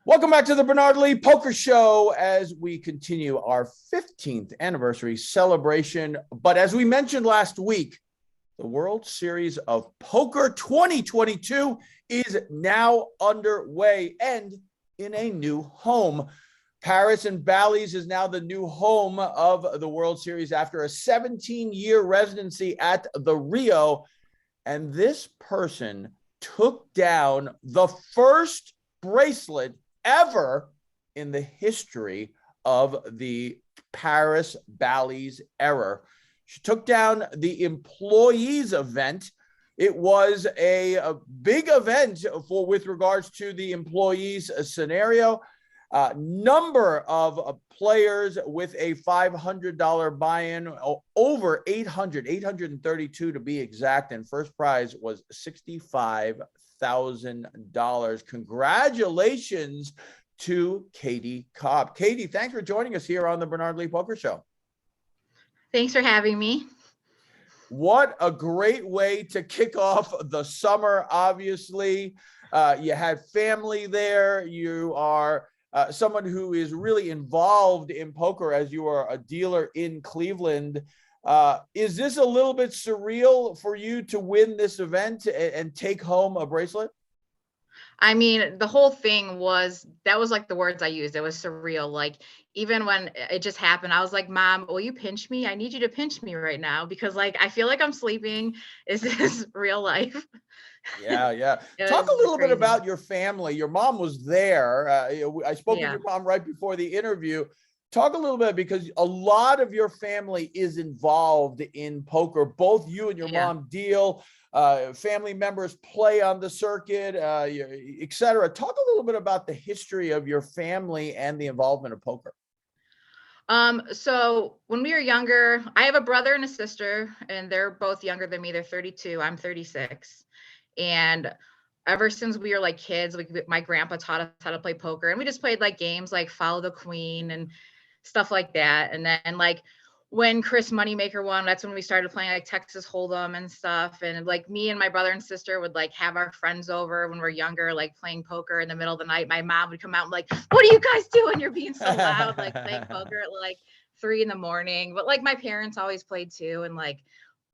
Welcome back to the Bernard Lee Poker Show as we continue our 15th anniversary celebration. But as we mentioned last week, the World Series of Poker 2022 is now underway and in a new home. Paris and Bally's is now the new home of the World Series after a 17-year residency at the Rio. And this person took down the first bracelet ever in the history of the Paris Bally's era. She took down the employees event. It was a big event with regards to the employees scenario. Number of players with a $500 buy-in, over 832 to be exact, and first prize was $65,000. Congratulations to Katie Kopp. Katie, thanks for joining us here on the Bernard Lee Poker Show. Thanks for having me. What a great way to kick off the summer. Obviously, you had family there. You are someone who is really involved in poker as you are a dealer in Cleveland. Is this a little bit surreal for you to win this event and take home a bracelet? I mean, the whole thing that was like the words I used. It was surreal. Like, even when it just happened, I was like, Mom, will you pinch me? I need you to pinch me right now because like, I feel like I'm sleeping. Is this real life? Yeah. Talk a little bit about your family. Your mom was there. I spoke with your mom right before the interview. Talk a little bit because a lot of your family is involved in poker. Both you and your mom deal. Family members play on the circuit, etc. Talk a little bit about the history of your family and the involvement of poker. So when we were younger, I have a brother and a sister, and they're both younger than me. They're 32. I'm 36. And ever since we were like kids, my grandpa taught us how to play poker, and we just played like games like Follow the Queen and stuff like that. And then like when Chris Moneymaker won, that's when we started playing like Texas Hold'em and stuff. And like me and my brother and sister would like have our friends over when we're younger, like playing poker in the middle of the night. My mom would come out and like, what are you guys doing? You're being so loud, like playing poker at like 3 a.m. But like my parents always played too. And like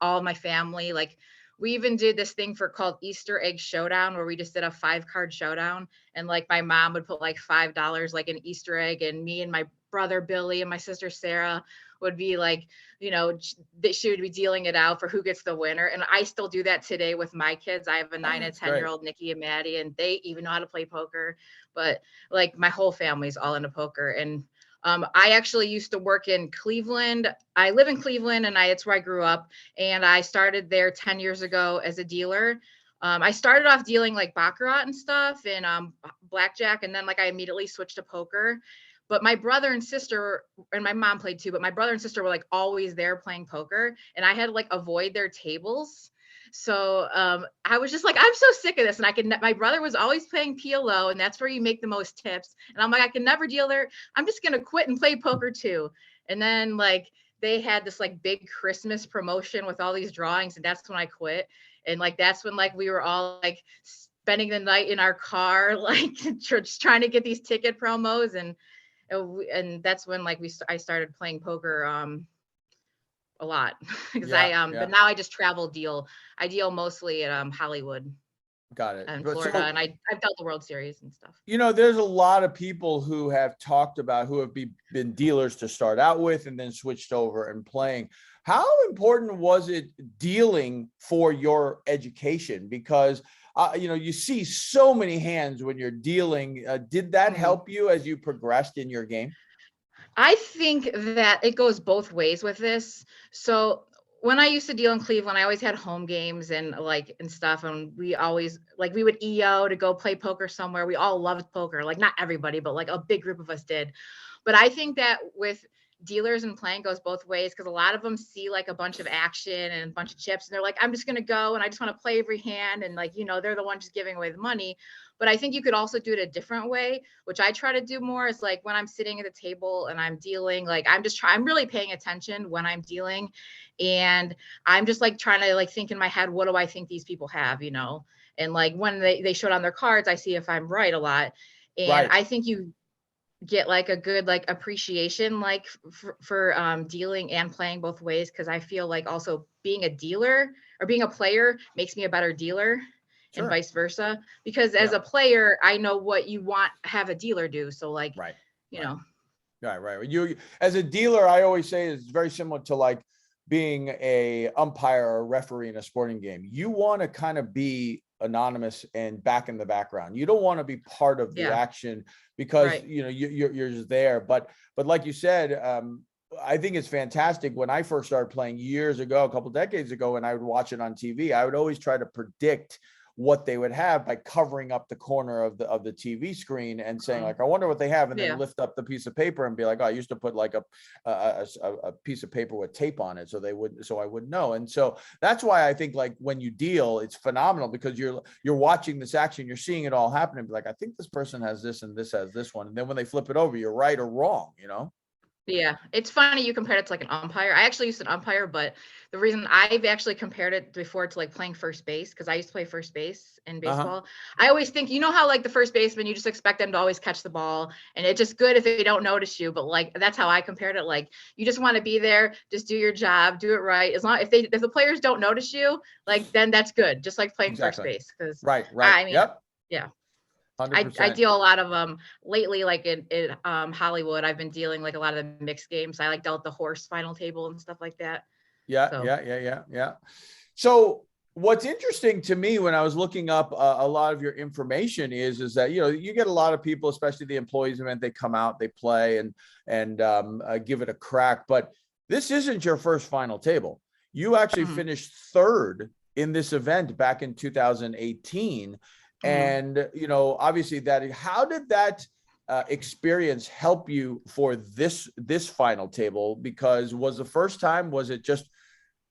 all of my family, like we even did this thing called Easter Egg Showdown, where we just did a 5-card showdown. And like my mom would put like $5 like an Easter egg, and me and my brother Billy and my sister Sarah would be like, that she would be dealing it out for who gets the winner. And I still do that today with my kids. I have a 9 and 10-year-old, Nikki and Maddie, and they even know how to play poker. But like my whole family's all into poker. And I actually used to work in Cleveland. I live in Cleveland, and it's where I grew up. And I started there 10 years ago as a dealer. I started off dealing like baccarat and stuff and blackjack, and then like I immediately switched to poker. But my brother and sister, and my mom played too, but my brother and sister were like always there playing poker, and I had to like avoid their tables. So I was just like, I'm so sick of this. And my brother was always playing PLO, and that's where you make the most tips. And I'm like, I can never deal there. I'm just going to quit and play poker too. And then like they had this like big Christmas promotion with all these drawings, and that's when I quit. And like, that's when like we were all like spending the night in our car, like just trying to get these ticket promos. And that's when like I started playing poker a lot because but now I just deal. I deal mostly at Hollywood. Got it. And Florida, and I've dealt the World Series and stuff. There's a lot of people who have talked about who have been dealers to start out with and then switched over and playing. How important was it dealing for your education? Because you see so many hands when you're dealing. Did that help you as you progressed in your game? I think that it goes both ways with this. So when I used to deal in Cleveland, I always had home games and stuff. And we always we would EO to go play poker somewhere. We all loved poker, like not everybody, but like a big group of us did. But I think that with dealers and playing goes both ways, because a lot of them see like a bunch of action and a bunch of chips, and they're like, I'm just going to go and I just want to play every hand. And they're the ones just giving away the money. But I think you could also do it a different way, which I try to do more, is like when I'm sitting at the table and I'm dealing, like I'm really paying attention when I'm dealing. And I'm just like trying to think in my head, what do I think these people have, And like when they showed on their cards, I see if I'm right a lot. And Right. I think you get like a good like appreciation like for dealing and playing both ways, because I feel like also being a dealer or being a player makes me a better dealer and Sure. vice versa, because as Yeah. a player I know what you want have a dealer do, so like Right. you Right. know. Right. You, as a dealer, I always say it's very similar to like being a umpire or a referee in a sporting game. You want to kind of be anonymous and back in the background. You don't want to be part of the Yeah. action because Right. you're just there. But like you said, I think it's fantastic. When I first started playing years ago, a couple decades ago, and I would watch it on TV, I would always try to predict what they would have by covering up the corner of the TV screen and saying like, I wonder what they have, and then Yeah. lift up the piece of paper and be like, oh, I used to put like a piece of paper with tape on it, so I wouldn't know. And so that's why I think like when you deal, it's phenomenal, because you're watching this action, you're seeing it all happen, and be like, I think this person has this and this has this one, and then when they flip it over, you're right or wrong, Yeah, it's funny you compared it to like an umpire. I actually used an umpire, but the reason I've actually compared it before to like playing first base, because I used to play first base in baseball. I always think, you know how like the first baseman, you just expect them to always catch the ball, and it's just good if they don't notice you. But like that's how I compared it. Like you just want to be there, just do your job, do it right. As long if the players don't notice you, like then that's good. Just like playing first Exactly. base, because Right. I mean, Yep. yeah. I 100%. deal a lot of lately, like in Hollywood, I've been dealing like a lot of the mixed games. I like dealt the horse final table and stuff like that. So Yeah. So what's interesting to me when I was looking up a lot of your information is that, you get a lot of people, especially the employees event, they come out, they play and give it a crack, but this isn't your first final table. You actually finished third in this event back in 2018. And, obviously how did that experience help you for this final table? Because was it just,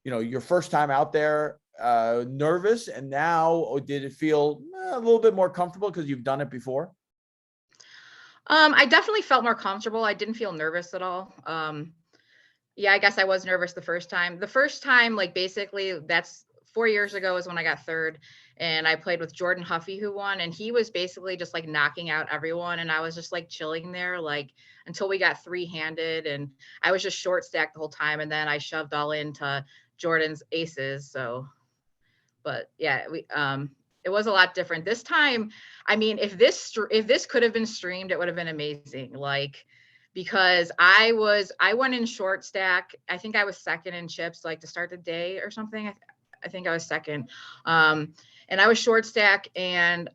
your first time out there, nervous, and now did it feel a little bit more comfortable because you've done it before? I definitely felt more comfortable. I didn't feel nervous at all. Yeah, I guess I was nervous the first time. The first time, like basically that's 4 years ago is when I got third, and I played with Jordan Huffy, who won, and he was basically just like knocking out everyone, and I was just like chilling there like until we got three-handed, and I was just short stacked the whole time, and then I shoved all into Jordan's aces. So, but yeah, it was a lot different this time. I mean, if this could have been streamed, it would have been amazing. Like, because I went in short stack. I think I was second in chips, like to start the day or something. I think I was second. And I was short stack, and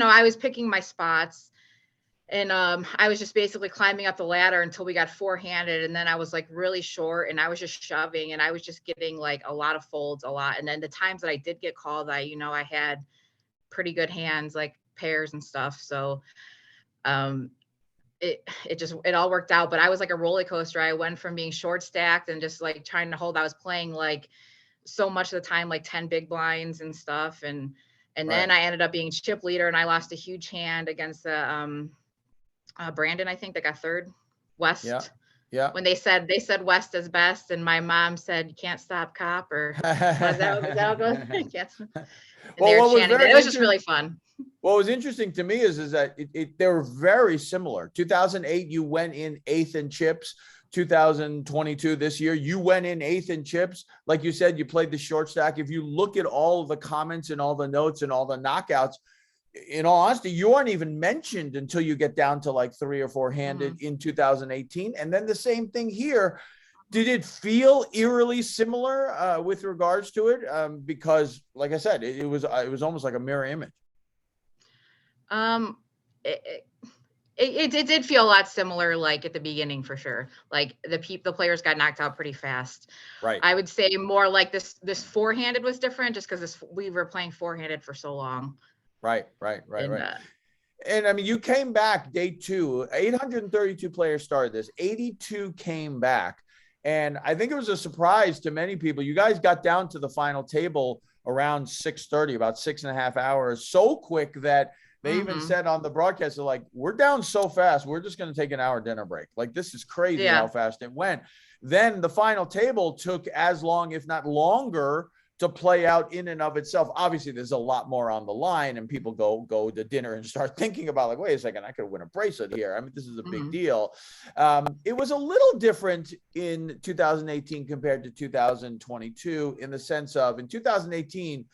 I was picking my spots, and I was just basically climbing up the ladder until we got four-handed, and then I was like really short, and I was just shoving, and I was just getting like a lot of folds, a lot. And then the times that I did get called, I had pretty good hands, like pairs and stuff. So it all worked out. But I was like a roller coaster. I went from being short stacked and just like trying to hold. I was playing like so much of the time, like 10 big blinds and stuff. And then I ended up being chip leader, and I lost a huge hand against Brandon, I think, that got third, West. Yeah. When they said West is best, and my mom said, you can't stop Kopp, or was that Well, it was just really fun. What was interesting to me is that they were very similar. 2008, you went in eighth in chips. 2022, this year, you went in eighth in chips. Like you said, you played the short stack. If you look at all of the comments and all the notes and all the knockouts, in all honesty, you aren't even mentioned until you get down to like 3 or 4-handed in 2018. And then the same thing here. Did it feel eerily similar with regards to it? Because, like I said, it was almost like a mirror image. It did feel a lot similar, like at the beginning for sure. Like the players got knocked out pretty fast. Right. I would say more like this four-handed was different, just because we were playing four-handed for so long. Right. And I mean, you came back day two. 832 players started this. 82 came back. And I think it was a surprise to many people. You guys got down to the final table around 6:30, about 6.5 hours, so quick that they even said on the broadcast, they're like, we're down so fast, we're just going to take an hour dinner break. Like, this is crazy how fast it went. Then the final table took as long, if not longer, to play out in and of itself. Obviously, there's a lot more on the line, and people go to dinner and start thinking about like, wait a second, I could win a bracelet here. I mean, this is a big deal. It was a little different in 2018 compared to 2022 in the sense of in 2018,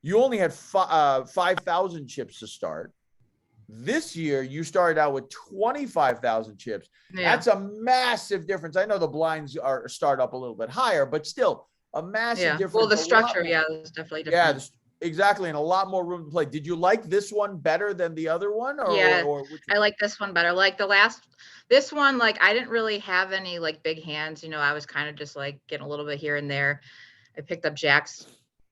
you only had 5,000 chips to start. This year, you started out with 25,000 chips. Yeah. That's a massive difference. I know the blinds start up a little bit higher, but still a massive difference. Well, the structure, is definitely different. Yeah, exactly, and a lot more room to play. Did you like this one better than the other one? Or, yeah, or I like this one better. Like this one, like I didn't really have any like big hands. I was kind of just like getting a little bit here and there. I picked up jacks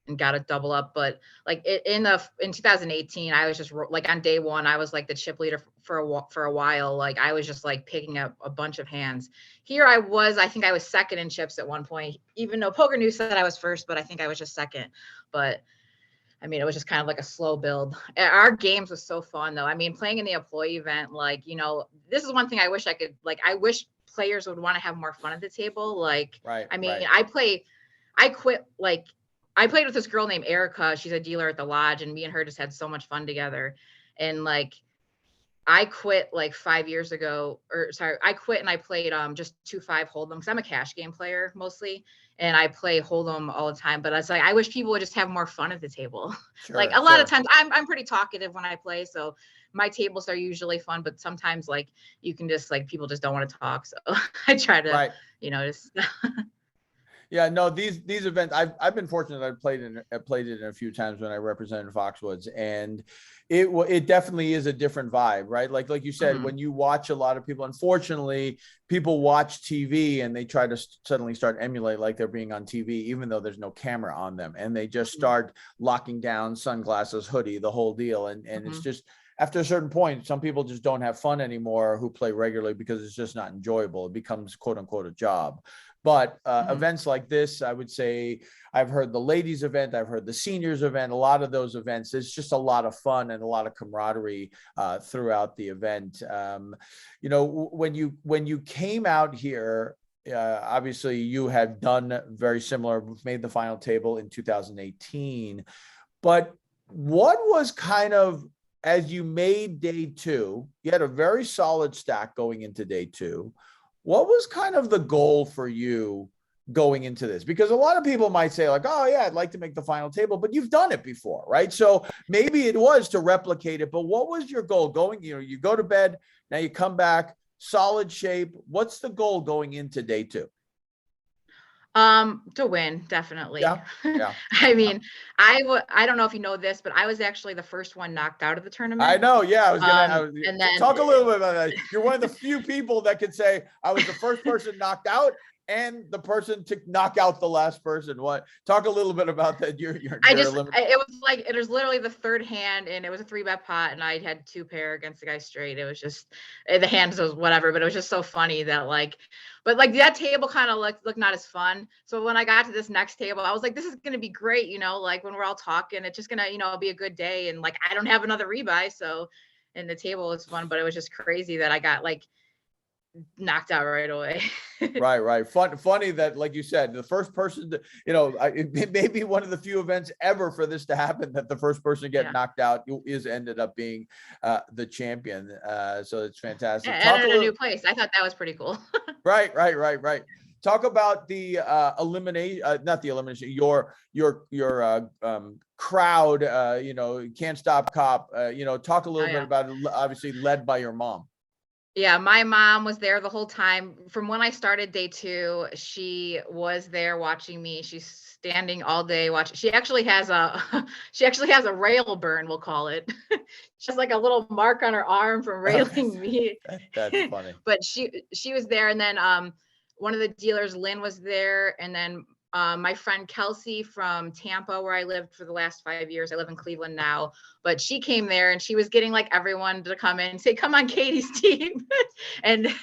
and got a double up, but like in 2018, I was just like on day one, I was like the chip leader for a while. Like I was just like picking up a bunch of hands. Here I think I was second in chips at one point, even though Poker News said I was first, but I think I was just second. But I mean, it was just kind of like a slow build. Our games was so fun though. I mean, playing in the employee event, like, this is one thing I wish I could, like, I wish players would want to have more fun at the table. Like, right, I mean, right. I played with this girl named Erica. She's a dealer at the lodge, and me and her just had so much fun together. And like, I quit like 5 years ago, I quit and I played just 2-5 Hold'em because I'm a cash game player mostly, and I play Hold'em all the time. But it's like I wish people would just have more fun at the table. Sure, like a lot of times, I'm pretty talkative when I play, so my tables are usually fun. But sometimes like you can just like people just don't want to talk, so I try to just. Yeah, no, these events, I've been fortunate. I've played it in a few times when I represented Foxwoods, and it definitely is a different vibe, right? Like you said, when you watch a lot of people, unfortunately, people watch TV and they try to suddenly start emulate like they're being on TV, even though there's no camera on them, and they just start locking down sunglasses, hoodie, the whole deal, and it's just. After a certain point, some people just don't have fun anymore who play regularly because it's just not enjoyable. It becomes quote unquote a job. But events like this, I would say I've heard the ladies event, I've heard the seniors event, a lot of those events, it's just a lot of fun and a lot of camaraderie throughout the event. When you came out here, obviously you had done very similar, made the final table in 2018. But what was kind of, as you made day two, you had a very solid stack going into day two. What was kind of the goal for you going into this? Because a lot of people might say like, oh yeah, I'd like to make the final table, but you've done it before, right? So maybe it was to replicate it, but what was your goal going, you go to bed, now you come back, solid shape. What's the goal going into day two? To win, definitely. Yeah. I mean, I don't know if you know this, but I was actually the first one knocked out of the tournament. I know. Yeah. I was going to and then talk a little bit about that. You're one of the few people that could say I was the first person knocked out and the person to knock out the last person. Talk a little bit about that. It was literally the third hand, and it was a 3-bet pot, and I had 2 pair against the guy straight. It was just the hands was whatever, but it was just so funny that but that table kind of looked not as fun. So when I got to this next table, I was like, this is going to be great. Like when we're all talking, it's just going to, be a good day. And like, I don't have another rebuy. So, and the table was fun, but it was just crazy that I got knocked out right away. Right. Funny that, like you said, the first person to, it may be one of the few events ever for this to happen that the first person to get knocked out ended up being the champion. So it's fantastic. And in a new place. I thought that was pretty cool. Right. Talk about the not the elimination, your crowd, Can't Stop Kopp, talk a little bit about it, obviously led by your mom. Yeah, my mom was there the whole time. From when I started day 2, she was there watching me. She's standing all day watching. She actually has a rail burn, we'll call it. She has like a little mark on her arm from railing me. That's funny. But she was there, and then one of the dealers, Lynn, was there, and then my friend Kelsey from Tampa, where I lived for the last 5 years. I live in Cleveland now, but she came there and she was getting like everyone to come in and say, come on Katie's team. And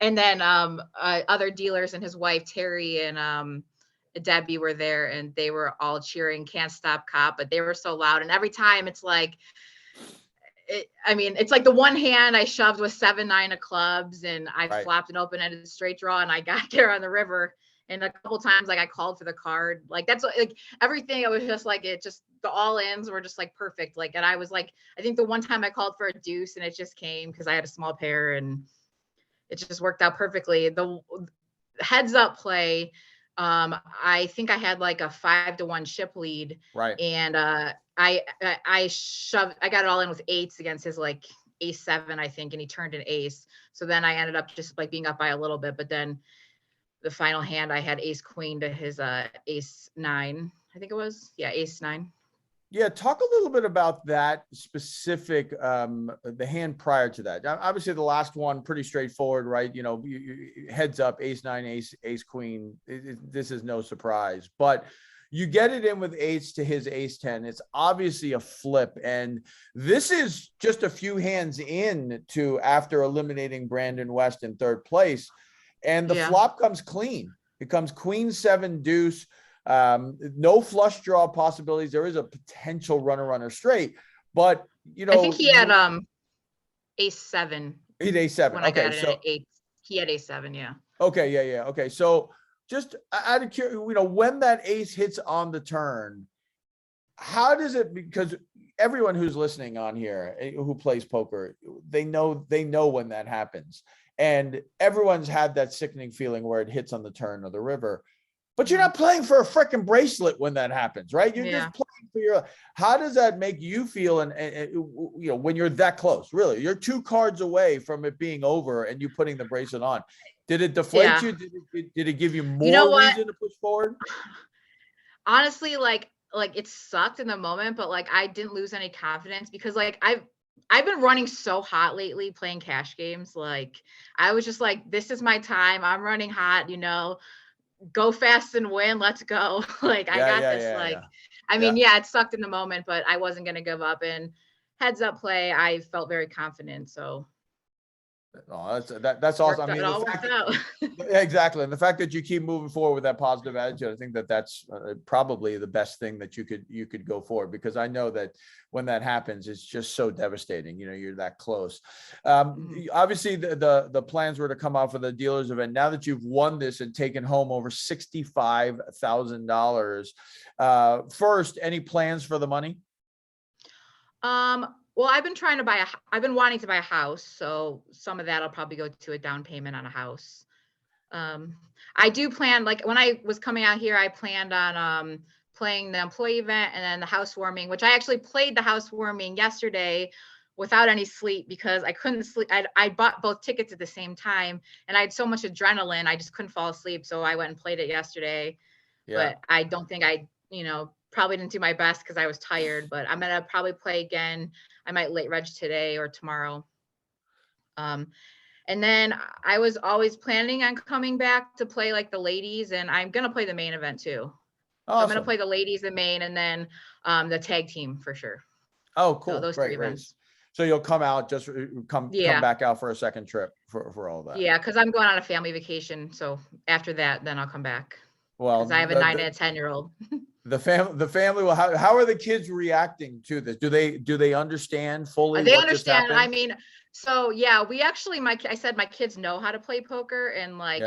and then other dealers and his wife, Terry and Debbie were there, and they were all cheering Can't Stop Kopp, but they were so loud. And every time it's like, it's like the one hand I shoved with 7-9 of clubs, and I flopped an open-ended straight draw, and I got there on the river. And a couple times, like I called for the card, like that's like everything. It was just like, the all ins were just like perfect. Like, and I was like, I think the one time I called for a deuce and it just came because I had a small pair and it just worked out perfectly. The heads up play, I think I had like a 5-1 chip lead. Right. And I got it all in with eights against his like ace 7, I think, and he turned an ace. So then I ended up just like being up by a little bit, but then the final hand I had ace queen to his ace 9, I think it was. Yeah, ace 9. Yeah, talk a little bit about that specific, the hand prior to that. Obviously, the last one, pretty straightforward, right? You know, heads up, ace 9, ace queen. This is no surprise, but you get it in with eights to his ace 10. It's obviously a flip, and this is just a few hands in to after eliminating Brandon West in third place, and the flop comes clean. It comes queen 7 deuce. No flush draw possibilities. There is a potential runner straight, but you know, I think he had ace 7. He had ace 7. When I got it at 8, he had ace 7. Yeah. Okay. Yeah. Okay. So just out of curiosity, you know, when that ace hits on the turn, how does it? Because everyone who's listening on here who plays poker, they know when that happens, and everyone's had that sickening feeling where it hits on the turn of the river. But you're not playing for a freaking bracelet when that happens, right? You're just playing for your. How does that make you feel? And you know, when you're that close, really, you're 2 cards away from it being over, and you putting the bracelet on. Did it deflate you? Did it give you more reason to push forward? Honestly, like it sucked in the moment, but like I didn't lose any confidence because like I've been running so hot lately playing cash games. Like I was just like, this is my time. I'm running hot, you know. Go fast and win. Let's go. Like I got this. I mean, it sucked in the moment, but I wasn't going to give up. And heads up play, I felt very confident. So that's awesome. I mean, it all worked out. Exactly. And the fact that you keep moving forward with that positive attitude, I think that's probably the best thing that you could go for, because I know that when that happens, it's just so devastating. You know, you're that close. Obviously the plans were to come out for the dealers event. Now that you've won this and taken home over $65,000, first, any plans for the money? Well, I've been wanting to buy a house. So some of that I'll probably go to a down payment on a house. I do plan, like when I was coming out here, I planned on, playing the employee event and then the housewarming, which I actually played the housewarming yesterday without any sleep because I couldn't sleep. I bought both tickets at the same time and I had so much adrenaline. I just couldn't fall asleep. So I went and played it yesterday, but I don't think probably didn't do my best because I was tired, but I'm going to probably play again. I might late reg today or tomorrow. And then I was always planning on coming back to play like the ladies, and I'm going to play the main event too. Awesome. So I'm going to play the ladies, the main, and then the tag team for sure. Oh, cool. So those 3 events. So you'll come out, just come back out for a second trip for all that. Yeah, because I'm going on a family vacation. So after that, then I'll come back. Well, because I have a 9 and a 10-year-old. The family will. How are the kids reacting to this? Do they understand fully? They understand. I mean, so yeah, we actually, I said my kids know how to play poker, and like,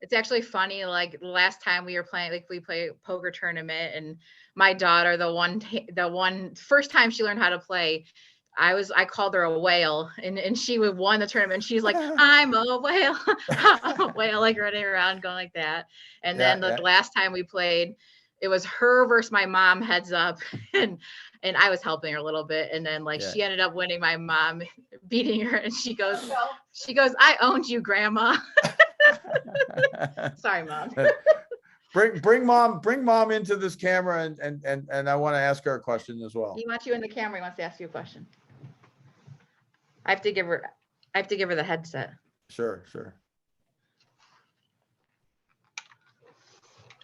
it's actually funny. Like the last time we were playing, like we play a poker tournament, and my daughter, the first time she learned how to play, I called her a whale, and she won the tournament. She's like, I'm a whale, I'm a whale, like running around going like that. And then the last time we played, it was her versus my mom heads up, and I was helping her a little bit. And then like she ended up winning, my mom beating her, and she goes, I owned you, Grandma. Sorry, Mom. Bring mom into this camera, and I want to ask her a question as well. He wants you in the camera. He wants to ask you a question. I have to give her the headset. Sure.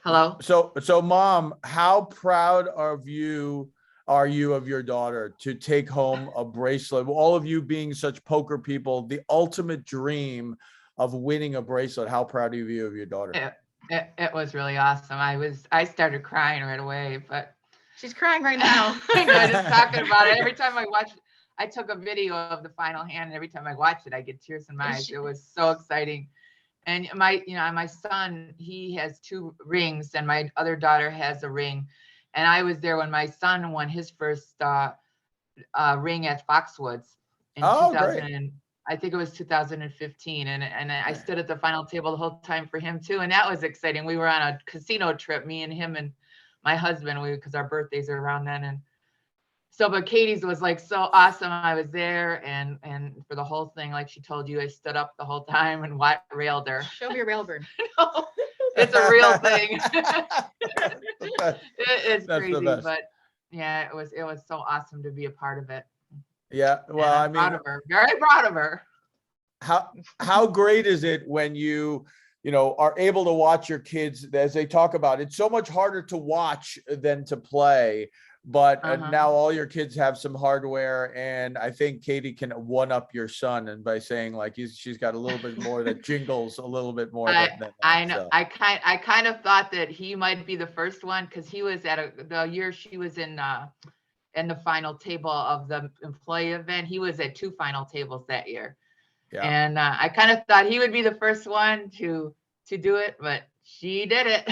Hello. So Mom, how proud are you of your daughter to take home a bracelet? All of you being such poker people, the ultimate dream of winning a bracelet. How proud are you of your daughter? It was really awesome. I started crying right away, but she's crying right now. I know, just talking about it. Every time I watch, I took a video of the final hand, and every time I watch it, I get tears in my eyes. It was so exciting. And my son, he has 2 rings, and my other daughter has a ring. And I was there when my son won his first ring at Foxwoods in 2000. Great. I think it was 2015. And I stood at the final table the whole time for him too. And that was exciting. We were on a casino trip, me and him and my husband, because our birthdays are around then. And so, but Katie's was like so awesome. I was there, and for the whole thing, like she told you, I stood up the whole time and railed her. Show me your rail burn. No, it's a real thing. It's That's crazy, the best. but yeah, it was so awesome to be a part of it. Yeah. Well, And I'm proud of her. Very proud of her. How great is it when you are able to watch your kids, as they talk about, it's so much harder to watch than to play. But now all your kids have some hardware, and I think Katie can one up your son, and by saying like she's got a little bit more that jingles a little bit more. Than that, I know. So. I kind of thought that he might be the first one, because he was at the year she was in the final table of the employee event. He was at 2 final tables that year. Yeah. And I kind of thought he would be the first one to do it, but she did it.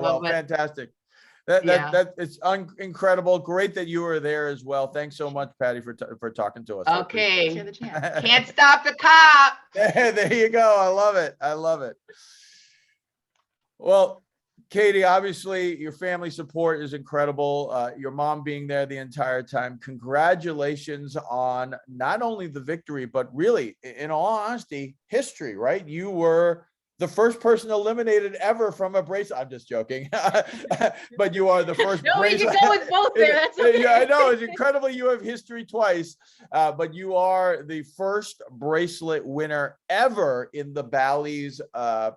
Well, fantastic. That it's incredible. Great that you were there as well. Thanks so much, Patty, for talking to us. Okay. Can't stop the cop. There you go. I love it. I love it. Well, Katie, obviously your family support is incredible. Your mom being there the entire time. Congratulations on not only the victory, but really, in all honesty, history, right? You were the first person eliminated ever from a bracelet. I'm just joking, but you are the first. No, we can go with both there. That's okay. Yeah, I know. It's incredibly. You have history twice, but you are the first bracelet winner ever in the Bally's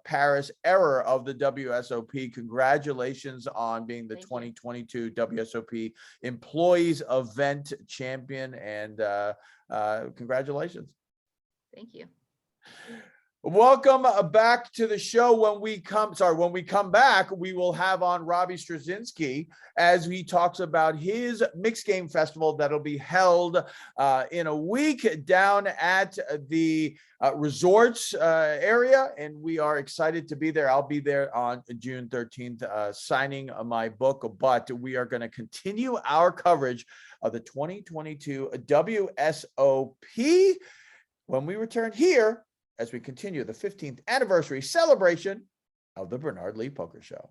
Paris era of the WSOP. Congratulations on being the 2022 WSOP Employees Event champion, and congratulations. Thank you. Welcome back to the show. When we come back, we will have on Robbie Straczynski as he talks about his mixed game festival that'll be held in a week down at the resorts area, and we are excited to be there. I'll be there on June 13th signing my book, but we are going to continue our coverage of the 2022 WSOP when we return here, as we continue the 15th anniversary celebration of the Bernard Lee Poker Show.